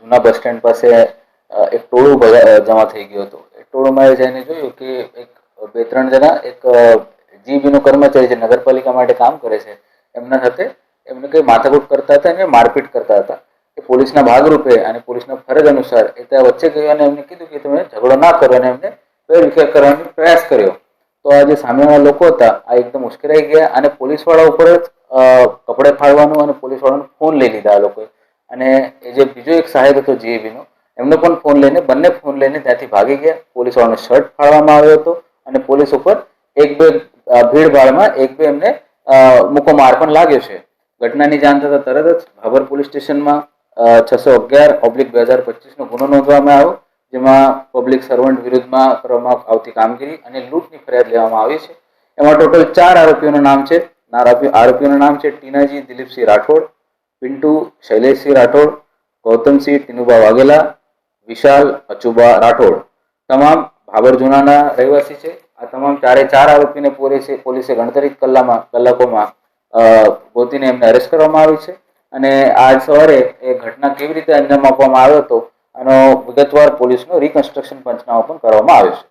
જૂના bus stand પાસે એક ટોળું જમા થઈ ગયું હતું. એ ટોળુમાં જઈને જોયું કે એક 2-3 જણા એક જીબીનો કર્મચારી જે નગરપાલિકા માટે કામ કરે છે એમના સાથે એમને કઈ માથાકૂટ કરતા હતા અને મારપીટ કરતા હતા. એ પોલીસના ભાગરૂપે અને પોલીસના ફરજ અનુસાર એ ત્યાં વચ્ચે ગયો અને એમને કીધું કે તમે ઝઘડો ના કરો અને એમને વેરવિખેર કરવાનો પ્રયાસ કર્યો. તો આ જે સામેવાળા લોકો હતા આ એકદમ ઉશ્કેરાઈ ગયા અને પોલીસવાળા ઉપર જ કપડે ફાડવાનું અને પોલીસવાળાનો ફોન લઈ લીધા આ લોકોએ. અને એ જે બીજો એક સાહેબ હતો જીએબીનો એમનો પણ ફોન લઈને બંને ફોન લઈને ત્યાંથી ભાગી ગયા. પોલીસવાળાનો શર્ટ ફાડવામાં આવ્યો હતો અને પોલીસ ઉપર એક બે ભીડભાડમાં એક બે એમને મૂકો માર પણ લાગ્યો છે. ઘટનાની જાણ થતાં તરત જ ભાભર પોલીસ સ્ટેશનમાં 611/2025 નો ગુનો નોંધવામાં આવ્યો, જેમાં પબ્લિક સર્વન્ટ વિરુદ્ધમાં કરવામાં આવતી કામગીરી અને લૂંટની ફરિયાદ લેવામાં આવી છે. એમાં ટોટલ 4 આરોપીઓનું નામ છે. આરોપીઓનું નામ છે ટીનાજી દિલીપસિંહ રાઠોડ, પિન્ટુ શૈલેષસિંહ રાઠોડ, ગૌતમસિંહ ટીનુબા વાઘેલા, વિશાલ અચુબા રાઠોડ. તમામ ભાભર જૂનાના રહેવાસી છે. આ તમામ 4 આરોપીને પોલીસે ગણતરી કલાકોમાં ગોતીને એમને અરેસ્ટ કરવામાં આવી છે. અને આજ સવારે એ ઘટના કેવી રીતે અંજામ આપવામાં આવ્યો હતો આનો વિગતવાર પોલીસનો રિકન્સ્ટ્રક્શન પંચનામો પણ કરવામાં આવ્યો છે.